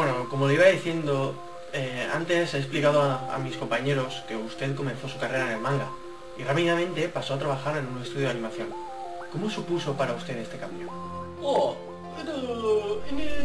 Bueno, como le iba diciendo, antes he explicado a mis compañeros que usted comenzó su carrera en el manga y rápidamente pasó a trabajar en un estudio de animación. ¿Cómo supuso para usted este cambio?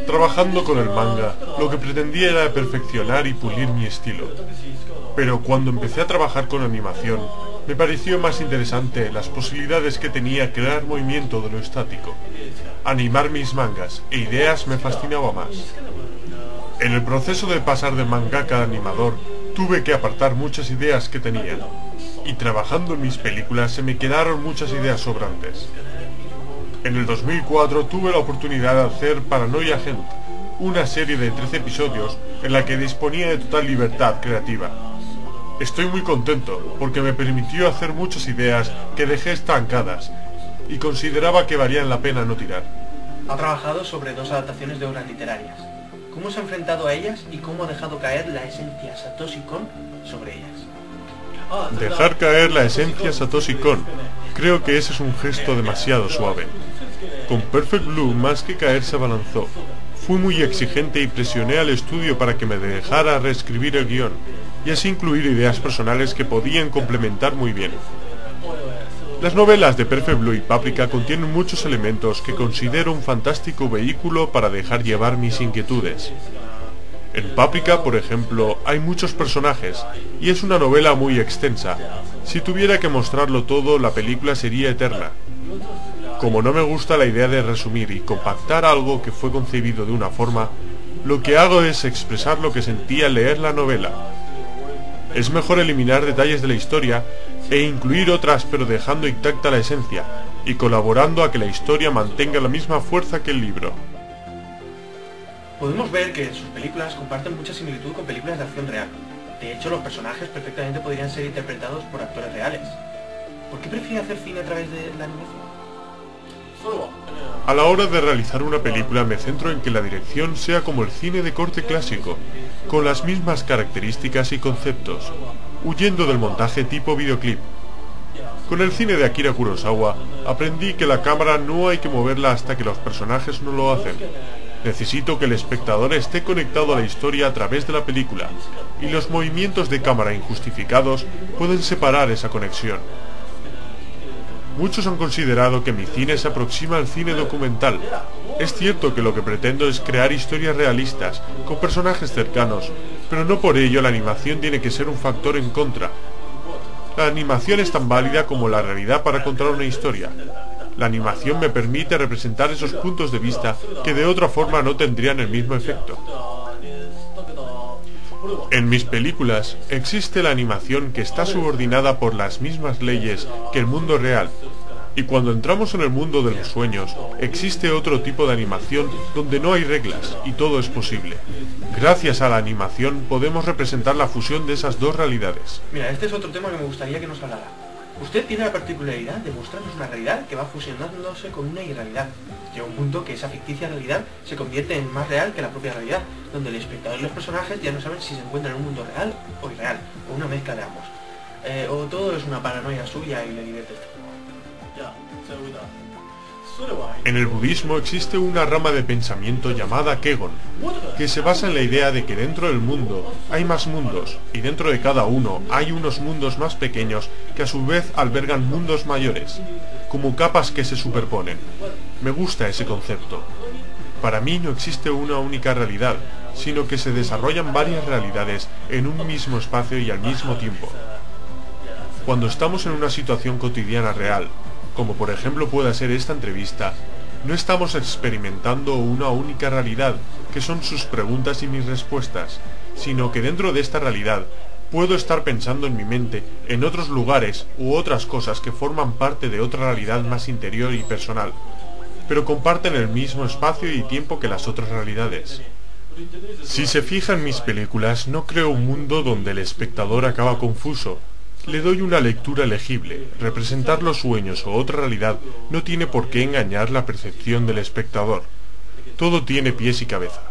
Trabajando con el manga, lo que pretendía era perfeccionar y pulir mi estilo. Pero cuando empecé a trabajar con animación, me pareció más interesante las posibilidades que tenía crear movimiento de lo estático. Animar mis mangas e ideas me fascinaba más. En el proceso de pasar de mangaka a animador, tuve que apartar muchas ideas que tenía. Y trabajando en mis películas se me quedaron muchas ideas sobrantes. En el 2004 tuve la oportunidad de hacer Paranoia Agent, una serie de 13 episodios en la que disponía de total libertad creativa. Estoy muy contento porque me permitió hacer muchas ideas que dejé estancadas y consideraba que valían la pena no tirar. Ha trabajado sobre 2 adaptaciones de obras literarias. ¿Cómo se ha enfrentado a ellas y cómo ha dejado caer la esencia Satoshi Kon sobre ellas? Dejar caer la esencia Satoshi Kon. Creo que ese es un gesto demasiado suave. Con Perfect Blue, más que caer, se abalanzó. Fui muy exigente y presioné al estudio para que me dejara reescribir el guión, y así incluir ideas personales que podían complementar muy bien. Las novelas de Perfect Blue y Paprika contienen muchos elementos que considero un fantástico vehículo para dejar llevar mis inquietudes. En Paprika, por ejemplo, hay muchos personajes, y es una novela muy extensa. Si tuviera que mostrarlo todo, la película sería eterna. Como no me gusta la idea de resumir y compactar algo que fue concebido de una forma, lo que hago es expresar lo que sentí al leer la novela. Es mejor eliminar detalles de la historia e incluir otras, pero dejando intacta la esencia, y colaborando a que la historia mantenga la misma fuerza que el libro. Podemos ver que sus películas comparten mucha similitud con películas de acción real. De hecho, los personajes perfectamente podrían ser interpretados por actores reales. ¿Por qué prefiere hacer cine a través de la animación? A la hora de realizar una película me centro en que la dirección sea como el cine de corte clásico, con las mismas características y conceptos, huyendo del montaje tipo videoclip. Con el cine de Akira Kurosawa aprendí que la cámara no hay que moverla hasta que los personajes no lo hacen. Necesito que el espectador esté conectado a la historia a través de la película, y los movimientos de cámara injustificados pueden separar esa conexión. Muchos han considerado que mi cine se aproxima al cine documental. Es cierto que lo que pretendo es crear historias realistas, con personajes cercanos, pero no por ello la animación tiene que ser un factor en contra. La animación es tan válida como la realidad para contar una historia. La animación me permite representar esos puntos de vista que de otra forma no tendrían el mismo efecto. En mis películas existe la animación que está subordinada por las mismas leyes que el mundo real, y cuando entramos en el mundo de los sueños existe otro tipo de animación donde no hay reglas y todo es posible. Gracias a la animación podemos representar la fusión de esas dos realidades. Mira, este es otro tema que me gustaría que nos hablara. Usted tiene la particularidad de mostrarnos una realidad que va fusionándose con una irrealidad. Llega un punto que esa ficticia realidad se convierte en más real que la propia realidad, donde el espectador y los personajes ya no saben si se encuentran en un mundo real o irreal, o una mezcla de ambos. O todo es una paranoia suya y le divierte este juego. En el budismo existe una rama de pensamiento llamada Kegon, que se basa en la idea de que dentro del mundo hay más mundos, y dentro de cada uno hay unos mundos más pequeños que a su vez albergan mundos mayores, como capas que se superponen. Me gusta ese concepto. Para mí no existe una única realidad, sino que se desarrollan varias realidades en un mismo espacio y al mismo tiempo. Cuando estamos en una situación cotidiana real, como por ejemplo pueda ser esta entrevista, no estamos experimentando una única realidad, que son sus preguntas y mis respuestas, sino que dentro de esta realidad puedo estar pensando en mi mente en otros lugares u otras cosas que forman parte de otra realidad más interior y personal, pero comparten el mismo espacio y tiempo que las otras realidades. Si se fija en mis películas, no creo un mundo donde el espectador acaba confuso. Le doy una lectura legible. Representar los sueños o otra realidad no tiene por qué engañar la percepción del espectador. Todo tiene pies y cabeza.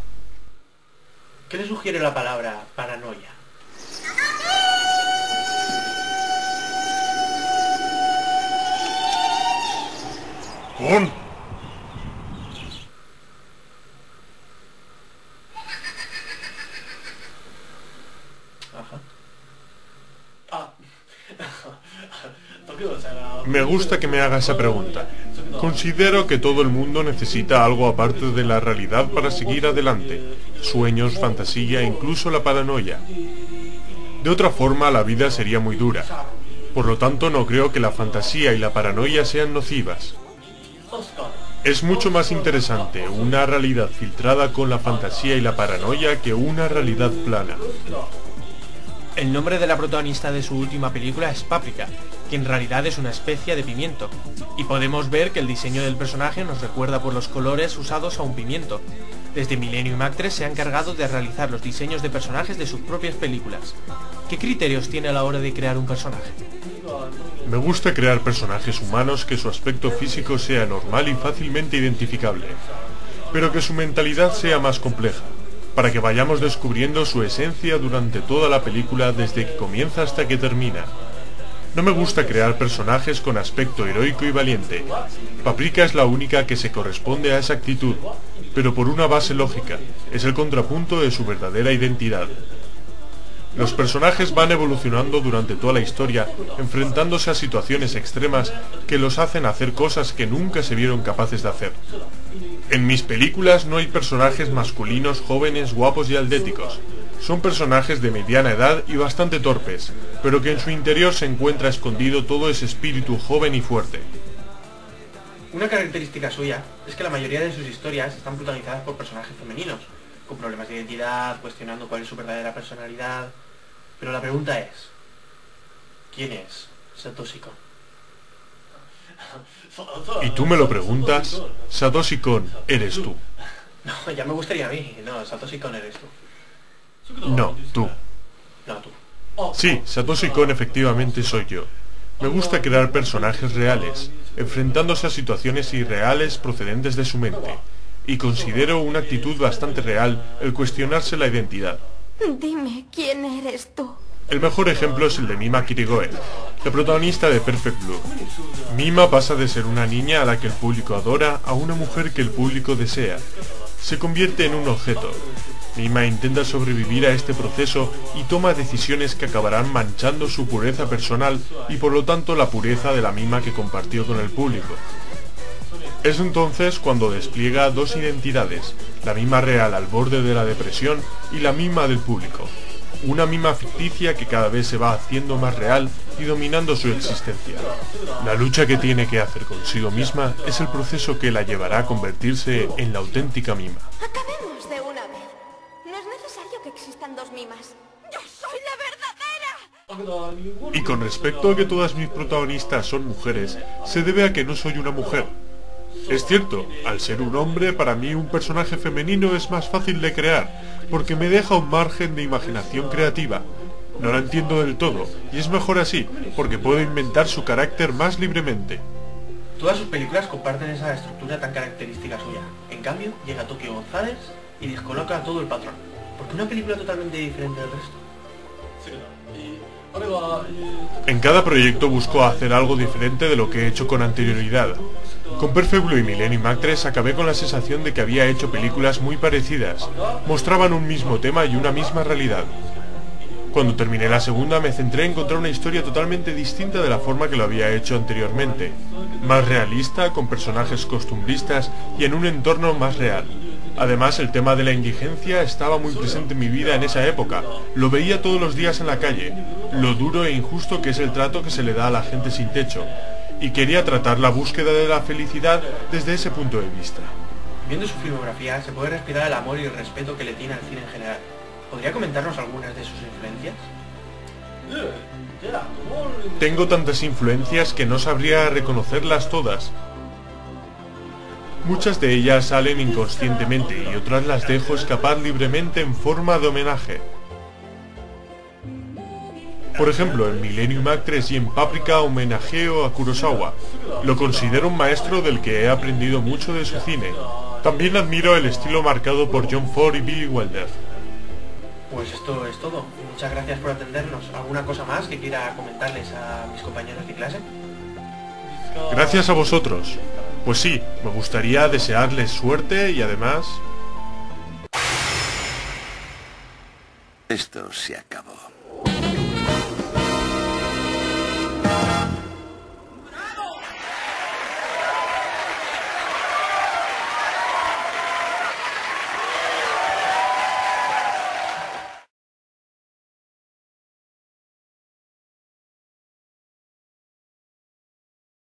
¿Qué le sugiere la palabra paranoia? ¡Pon! Me gusta que me haga esa pregunta. Considero que todo el mundo necesita algo aparte de la realidad para seguir adelante. Sueños, fantasía e incluso la paranoia. De otra forma, la vida sería muy dura. Por lo tanto, no creo que la fantasía y la paranoia sean nocivas. Es mucho más interesante una realidad filtrada con la fantasía y la paranoia que una realidad plana. El nombre de la protagonista de su última película es Paprika, que en realidad es una especie de pimiento, y podemos ver que el diseño del personaje nos recuerda por los colores usados a un pimiento. Desde Millennium Actress se ha encargado de realizar los diseños de personajes de sus propias películas. ¿Qué criterios tiene a la hora de crear un personaje? Me gusta crear personajes humanos que su aspecto físico sea normal y fácilmente identificable, pero que su mentalidad sea más compleja, para que vayamos descubriendo su esencia durante toda la película desde que comienza hasta que termina. No me gusta crear personajes con aspecto heroico y valiente. Paprika es la única que se corresponde a esa actitud, pero por una base lógica, es el contrapunto de su verdadera identidad. Los personajes van evolucionando durante toda la historia, enfrentándose a situaciones extremas que los hacen hacer cosas que nunca se vieron capaces de hacer. En mis películas no hay personajes masculinos, jóvenes, guapos y atléticos. Son personajes de mediana edad y bastante torpes, pero que en su interior se encuentra escondido todo ese espíritu joven y fuerte. Una característica suya es que la mayoría de sus historias están protagonizadas por personajes femeninos, con problemas de identidad, cuestionando cuál es su verdadera personalidad. Pero la pregunta es, ¿quién es Satoshi Kon? ¿Y tú me lo preguntas? Satoshi Kon, eres tú. No, ya me gustaría a mí. No, Satoshi Kon eres tú. No, tú. No, tú. Sí, Satoshi Kon efectivamente soy yo. Me gusta crear personajes reales, enfrentándose a situaciones irreales procedentes de su mente, y considero una actitud bastante real el cuestionarse la identidad. Dime, ¿quién eres tú? El mejor ejemplo es el de Mima Kirigoe, la protagonista de Perfect Blue. Mima pasa de ser una niña a la que el público adora a una mujer que el público desea. Se convierte en un objeto. Mima intenta sobrevivir a este proceso y toma decisiones que acabarán manchando su pureza personal y por lo tanto la pureza de la Mima que compartió con el público. Es entonces cuando despliega dos identidades, la Mima real al borde de la depresión y la Mima del público. Una Mima ficticia que cada vez se va haciendo más real y dominando su existencia. La lucha que tiene que hacer consigo misma es el proceso que la llevará a convertirse en la auténtica Mima. Acabemos de una vez. No es necesario que existan dos mimas. ¡Yo soy la verdadera! Y con respecto a que todas mis protagonistas son mujeres, se debe a que no soy una mujer. Es cierto, al ser un hombre, para mí un personaje femenino es más fácil de crear, porque me deja un margen de imaginación creativa. No lo entiendo del todo, y es mejor así, porque puedo inventar su carácter más libremente. Todas sus películas comparten esa estructura tan característica suya. En cambio, llega Tokio González y descoloca a todo el patrón. ¿Por qué una película totalmente diferente del resto? En cada proyecto busco hacer algo diferente de lo que he hecho con anterioridad. Con Perfect Blue y Millennium Actress acabé con la sensación de que había hecho películas muy parecidas. Mostraban un mismo tema y una misma realidad. Cuando terminé la segunda me centré en encontrar una historia totalmente distinta de la forma que lo había hecho anteriormente. Más realista, con personajes costumbristas y en un entorno más real. Además, el tema de la indigencia estaba muy presente en mi vida en esa época. Lo veía todos los días en la calle. Lo duro e injusto que es el trato que se le da a la gente sin techo. Y quería tratar la búsqueda de la felicidad desde ese punto de vista. Viendo su filmografía, se puede respirar el amor y el respeto que le tiene al cine en general. ¿Podría comentarnos algunas de sus influencias? Tengo tantas influencias que no sabría reconocerlas todas. Muchas de ellas salen inconscientemente y otras las dejo escapar libremente en forma de homenaje. Por ejemplo, en Millennium Actress y en Paprika homenajeo a Kurosawa. Lo considero un maestro del que he aprendido mucho de su cine. También admiro el estilo marcado por John Ford y Billy Wilder. Pues esto es todo. Muchas gracias por atendernos. ¿Alguna cosa más que quiera comentarles a mis compañeros de clase? Gracias a vosotros. Pues sí, me gustaría desearles suerte y además... Esto se acabó.